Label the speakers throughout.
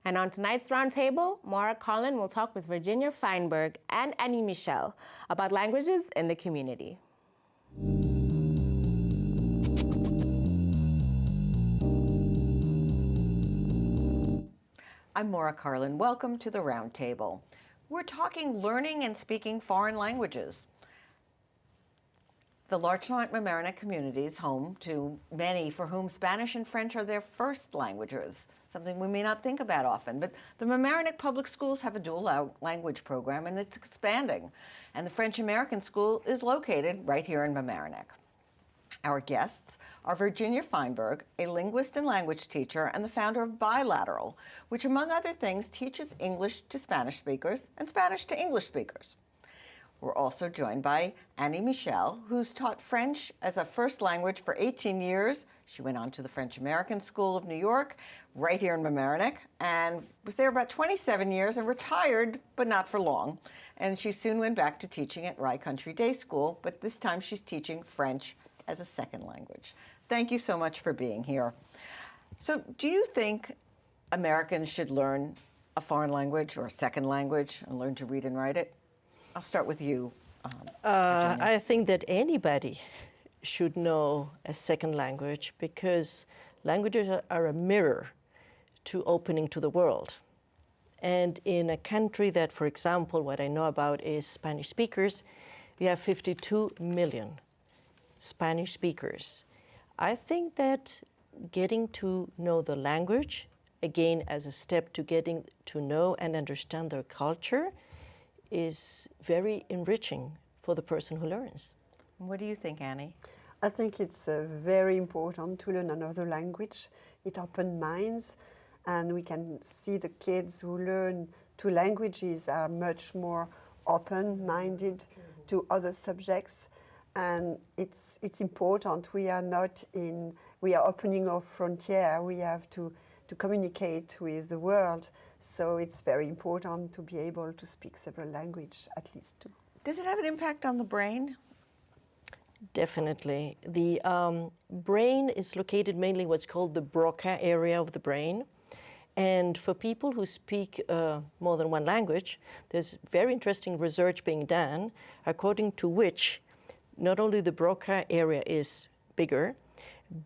Speaker 1: And on tonight's roundtable, Maura Carlin will talk with Virginia Fineberg and Annie Michel about languages in the community.
Speaker 2: I'm Maura Carlin. Welcome to the Roundtable. We're talking learning and speaking foreign languages. The Larchmont Mamaroneck community is home to many for whom Spanish and French are their first languages, something we may not think about often. But the Mamaroneck Public Schools have a dual language program, and it's expanding. And the French American School is located right here in Mamaroneck. Our guests are Virginia Fineberg, a linguist and language teacher and the founder of Bilateral, which among other things teaches English to Spanish speakers and Spanish to English speakers. We're also joined by Annie Michel, who's taught French as a first language for 18 years. She went on to the French American School of New York, right here in Mamaroneck, and was there about 27 years and retired, but not for long. And she soon went back to teaching at Rye Country Day School, but this time she's teaching French as a second language. Thank you so much for being here. So do you think Americans should learn a foreign language or a second language and learn to read and write it? I'll start with you, Virginia.
Speaker 3: I think that anybody should know a second language because languages are a mirror to opening to the world. And in a country that, for example, what I know about is Spanish speakers, we have 52 million Spanish speakers. I think that getting to know the language, again, as a step to getting to know and understand their culture, is very enriching for the person who learns.
Speaker 2: What do you think, Annie?
Speaker 4: I think it's very important to learn another language. It opens minds, and we can see the kids who learn two languages are much more open-minded to other subjects, and it's important. We are opening our frontier. We have to communicate with the world. So it's very important to be able to speak several languages, at least two.
Speaker 2: Does it have an impact on the brain?
Speaker 3: Definitely. The brain is located mainly what's called the Broca area of the brain. And for people who speak more than one language, there's very interesting research being done, according to which not only the Broca area is bigger,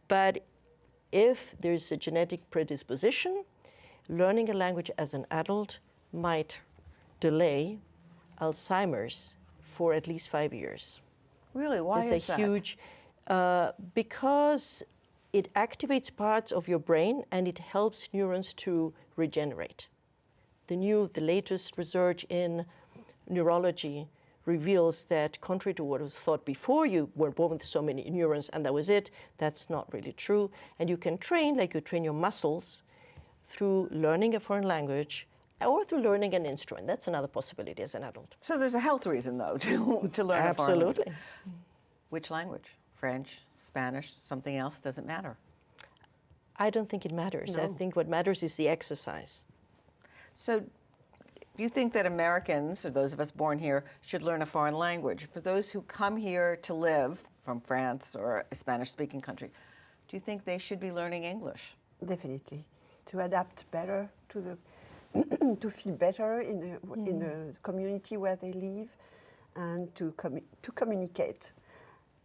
Speaker 3: but if there's a genetic predisposition, learning a language as an adult might delay Alzheimer's for at least 5 years.
Speaker 2: Really? Why is that?
Speaker 3: It's a huge, because it activates parts of your brain and it helps neurons to regenerate. The latest research in neurology reveals that contrary to what was thought before, you were born with so many neurons and that was it, that's not really true. And you can train, like you train your muscles, through learning a foreign language or through learning an instrument. That's another possibility as an adult.
Speaker 2: So there's a health reason, though, to learn a foreign language.
Speaker 3: Absolutely.
Speaker 2: Which language? French, Spanish, something else? Doesn't matter.
Speaker 3: I don't think it matters.
Speaker 2: No.
Speaker 3: I think what matters is the exercise.
Speaker 2: So do you think that Americans, or those of us born here, should learn a foreign language? For those who come here to live from France or a Spanish-speaking country, do you think they should be learning English?
Speaker 4: Definitely. To adapt better to the, to feel better in the community where they live, and to communicate,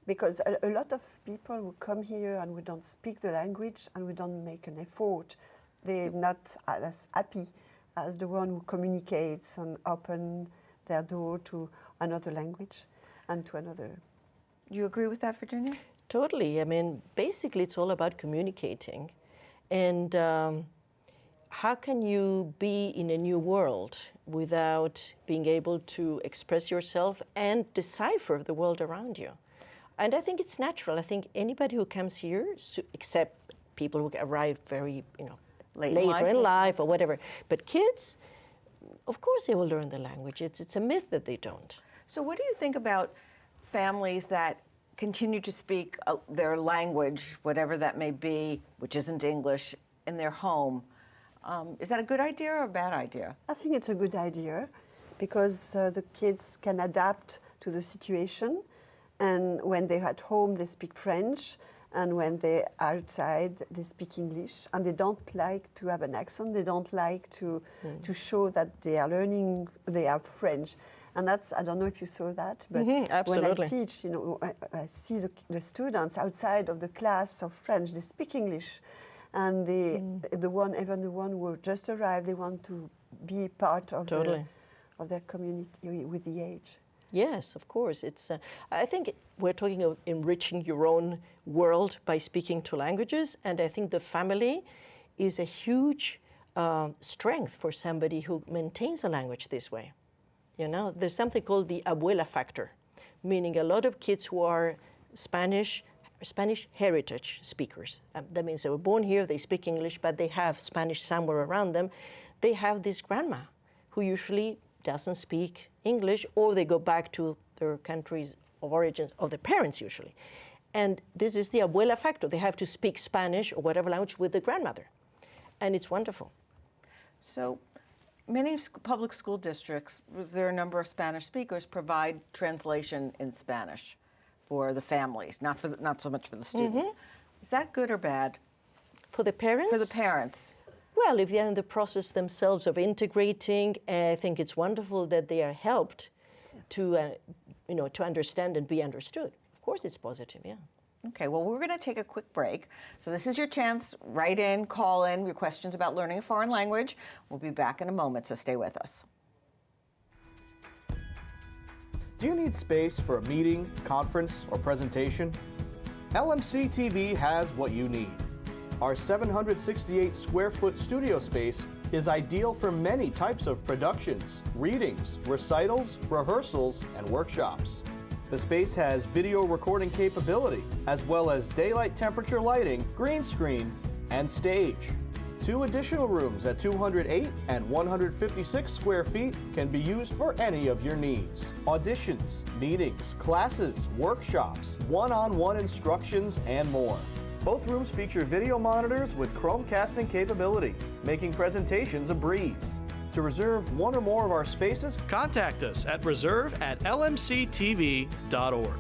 Speaker 4: because a lot of people who come here and we don't speak the language and we don't make an effort, they're not as happy as the one who communicates and open their door to another language and to another.
Speaker 2: You agree with that, Virginia?
Speaker 3: Totally. I mean, basically, it's all about communicating. And how can you be in a new world without being able to express yourself and decipher the world around you? And I think it's natural. I think anybody who comes here, except people who arrive very, later in life or whatever, but kids, of course they will learn the language. It's a myth that they don't.
Speaker 2: So what do you think about families that continue to speak their language, whatever that may be, which isn't English, in their home? Is that a good idea or a bad idea?
Speaker 4: I think it's a good idea because the kids can adapt to the situation, and when they're at home they speak French, And when they're outside, they speak English, and they don't like to have an accent. They don't like to show that they are learning, they are French. And that's, I don't know if you saw that, but when I teach, you know, I see the students outside of the class of French, they speak English. And even the one who just arrived, they want to be part of, of their community with the age.
Speaker 3: Yes, of course. It's. I think we're talking of enriching your own world by speaking two languages, and I think the family is a huge strength for somebody who maintains a language this way. You know, there's something called the abuela factor, meaning a lot of kids who are Spanish heritage speakers. That means they were born here, they speak English, but they have Spanish somewhere around them. They have this grandma who usually doesn't speak English, or they go back to their countries of origin of their parents usually. And this is the abuela factor. They have to speak Spanish or whatever language with the grandmother. And it's wonderful.
Speaker 2: So many public school districts, there are a number of Spanish speakers, provide translation in Spanish for the families, not so much for the students. Is that good or bad?
Speaker 3: For the parents?
Speaker 2: For the parents.
Speaker 3: Well, if they're in the process themselves of integrating, I think it's wonderful that they are helped to, to understand and be understood. Of course, it's positive, yeah.
Speaker 2: Okay, well, we're going to take a quick break. So this is your chance. Write in, call in your questions about learning a foreign language. We'll be back in a moment, so stay with us.
Speaker 5: Do you need space for a meeting, conference, or presentation? LMC TV has what you need. Our 768 square foot studio space is ideal for many types of productions, readings, recitals, rehearsals, and workshops. The space has video recording capability, as well as daylight temperature lighting, green screen, and stage. 2 additional rooms at 208 and 156 square feet can be used for any of your needs. Auditions, meetings, classes, workshops, one-on-one instructions, and more. Both rooms feature video monitors with Chromecasting capability, making presentations a breeze. To reserve one or more of our spaces,
Speaker 6: contact us at reserve@lmctv.org.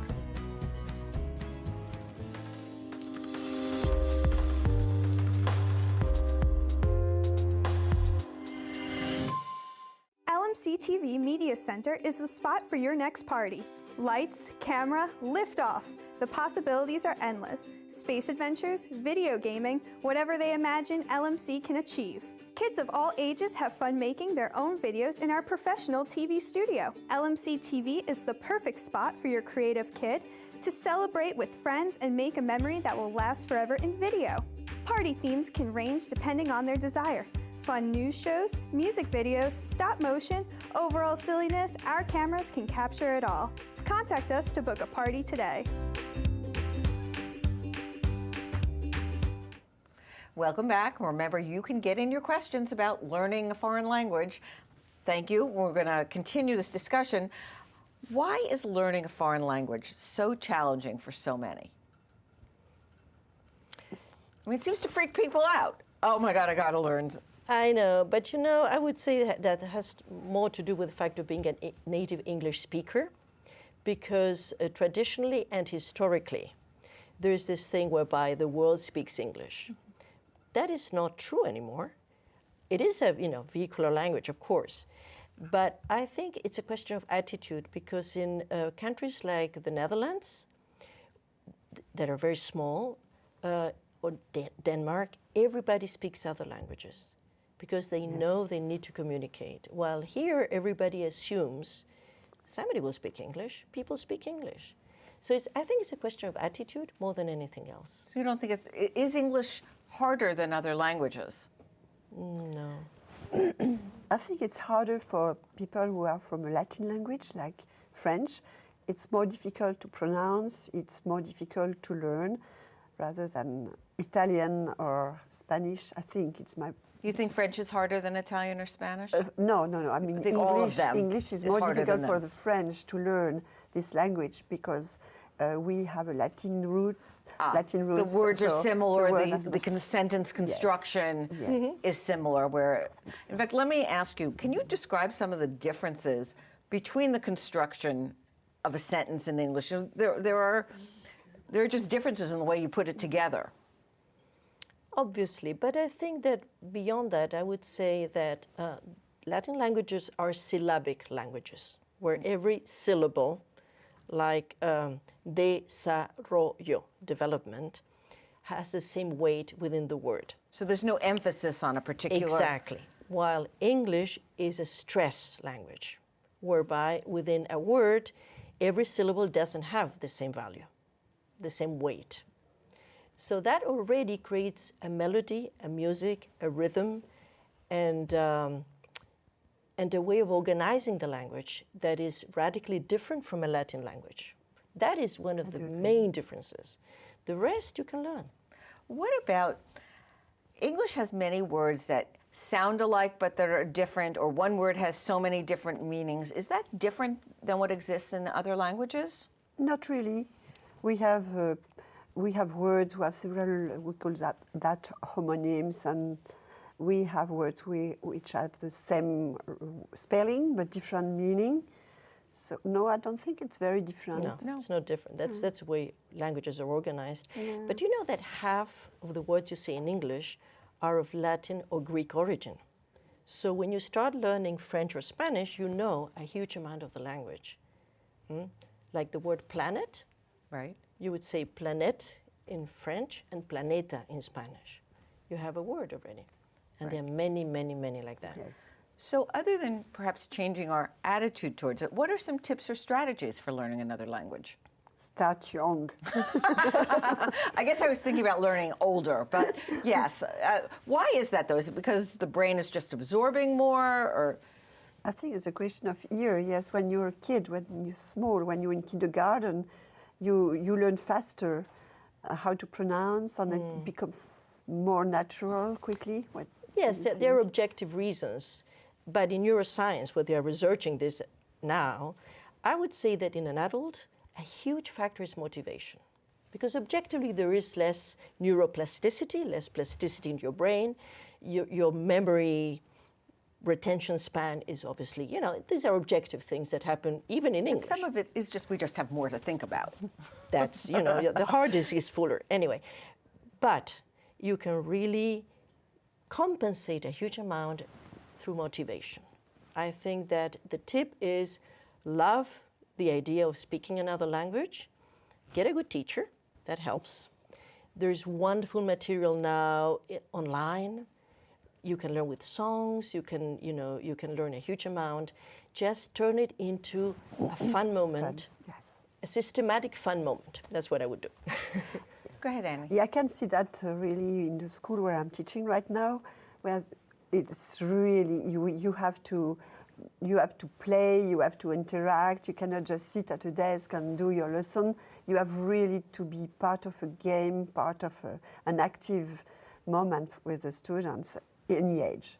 Speaker 7: LMC TV Media Center is the spot for your next party. Lights, camera, liftoff. The possibilities are endless. Space adventures, video gaming, whatever they imagine, LMC can achieve. Kids of all ages have fun making their own videos in our professional TV studio. LMC TV is the perfect spot for your creative kid to celebrate with friends and make a memory that will last forever in video. Party themes can range depending on their desire. Fun news shows, music videos, stop motion, overall silliness, our cameras can capture it all. Contact us to book a party today.
Speaker 2: Welcome back. Remember, you can get in your questions about learning a foreign language. Thank you. We're going to continue this discussion. Why is learning a foreign language so challenging for so many? I mean, it seems to freak people out. Oh my God, I got to learn.
Speaker 3: I know, but I would say that has more to do with the fact of being a native English speaker, because traditionally and historically, there's this thing whereby the world speaks English. That is not true anymore. It is a vehicular language, of course, but I think it's a question of attitude, because in countries like the Netherlands, that are very small, or Denmark, everybody speaks other languages, because they know they need to communicate. While here, everybody assumes somebody will speak English, people speak English. So I think it's a question of attitude more than anything else.
Speaker 2: So you don't think is English harder than other languages?
Speaker 3: No.
Speaker 4: I think it's harder for people who are from a Latin language, like French. It's more difficult to pronounce, it's more difficult to learn, rather than Italian or Spanish. I think it's my...
Speaker 2: You think French is harder than Italian or Spanish?
Speaker 4: No. I mean,
Speaker 2: think all of them
Speaker 4: English is
Speaker 2: is
Speaker 4: more
Speaker 2: harder
Speaker 4: difficult
Speaker 2: than
Speaker 4: for
Speaker 2: them.
Speaker 4: the French to learn this language, because we have a Latin root. Latin roots.
Speaker 2: The words are
Speaker 4: so
Speaker 2: similar,
Speaker 4: the
Speaker 2: the sentence construction is similar. In fact, let me ask you, can you describe some of the differences between the construction of a sentence in English? There are There are just differences in the way you put it together.
Speaker 3: Obviously, but I think that beyond that, I would say that Latin languages are syllabic languages, where every syllable, like desarrollo, development, has the same weight within the word.
Speaker 2: So there's no emphasis on a particular...
Speaker 3: Exactly. While English is a stress language, whereby within a word, every syllable doesn't have the same value, the same weight. So that already creates a melody, a music, a rhythm, and a way of organizing the language that is radically different from a Latin language. That is one of the main differences. The rest you can learn.
Speaker 2: What about, English has many words that sound alike but that are different, or one word has so many different meanings. Is that different than what exists in other languages?
Speaker 4: Not really. We have words who have several, we call that homonyms, and we have words which have the same spelling but different meaning. So no, I don't think it's very different.
Speaker 3: No, it's not different. That's the way languages are organized. Yeah. But you know that half of the words you say in English are of Latin or Greek origin. So when you start learning French or Spanish, you know a huge amount of the language. Like the word planet,
Speaker 2: right?
Speaker 3: You would say planète in French and planeta in Spanish. You have a word already. And there are many, many, many like that.
Speaker 4: Yes.
Speaker 2: So other than perhaps changing our attitude towards it, what are some tips or strategies for learning another language?
Speaker 4: Start young.
Speaker 2: I guess I was thinking about learning older, but yes. Why is that, though? Is it because the brain is just absorbing more, or?
Speaker 4: I think it's a question of ear, yes. When you're a kid, when you're small, when you're in kindergarten, you learn faster how to pronounce, and it becomes more natural quickly.
Speaker 3: Yes, there are objective reasons, but in neuroscience, where they are researching this now, I would say that in an adult, a huge factor is motivation, because objectively there is less neuroplasticity, less plasticity in your brain. Your memory retention span is obviously, you know, these are objective things that happen even in English.
Speaker 2: Some of it is just, we just have more to think about.
Speaker 3: That's, you know, the heart is fuller. Anyway, but you can really compensate a huge amount through motivation. I think that the tip is love the idea of speaking another language, get a good teacher, that helps. There's wonderful material now online. You can learn with songs, you can learn a huge amount. Just turn it into a fun moment, a systematic fun moment. That's what I would do.
Speaker 2: Go ahead, Annie.
Speaker 4: Yeah, I can see that really in the school where I'm teaching right now, where it's really, you have to play, you have to interact. You cannot just sit at a desk and do your lesson. You have really to be part of a game, part of an active moment with the students, any age.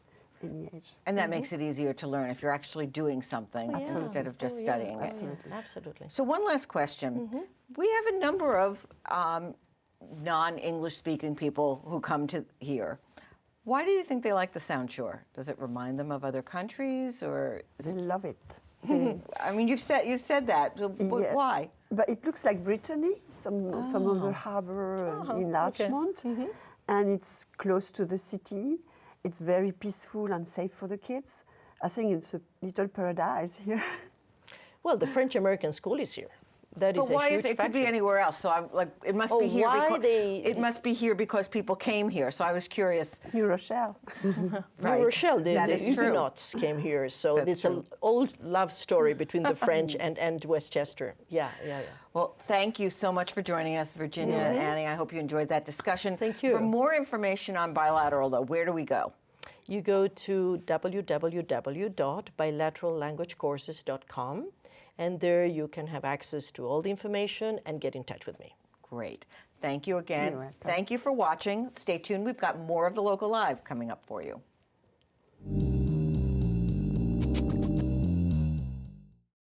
Speaker 2: And that makes it easier to learn if you're actually doing something instead of just studying it.
Speaker 3: Absolutely.
Speaker 2: So one last question. We have a number of non-English speaking people who come to here. Why do you think they like the Sound Shore? Does it remind them of other countries, or
Speaker 4: They love it.
Speaker 2: I mean, you've said that. So why?
Speaker 4: But it looks like Brittany, some of the harbor enlargement, and it's close to the city. It's very peaceful and safe for the kids. I think it's a little paradise here.
Speaker 3: Well, the French-American school is here. That is
Speaker 2: but why
Speaker 3: a huge
Speaker 2: is it? It
Speaker 3: factor.
Speaker 2: could be anywhere else. So I'm like, it must be here. It must be here because people came here. So I was curious.
Speaker 4: New Rochelle.
Speaker 3: New Rochelle, the
Speaker 2: is true.
Speaker 3: Huguenots came here. So it's an old love story between the French and Westchester. Yeah.
Speaker 2: Well, thank you so much for joining us, Virginia and Annie. I hope you enjoyed that discussion.
Speaker 3: Thank you.
Speaker 2: For more information on bilateral, though, where do we go?
Speaker 3: You go to www.bilaterallanguagecourses.com. And there you can have access to all the information and get in touch with me.
Speaker 2: Great. Thank you again.
Speaker 4: You're welcome.
Speaker 2: Thank you for watching. Stay tuned. We've got more of the Local Live coming up for you.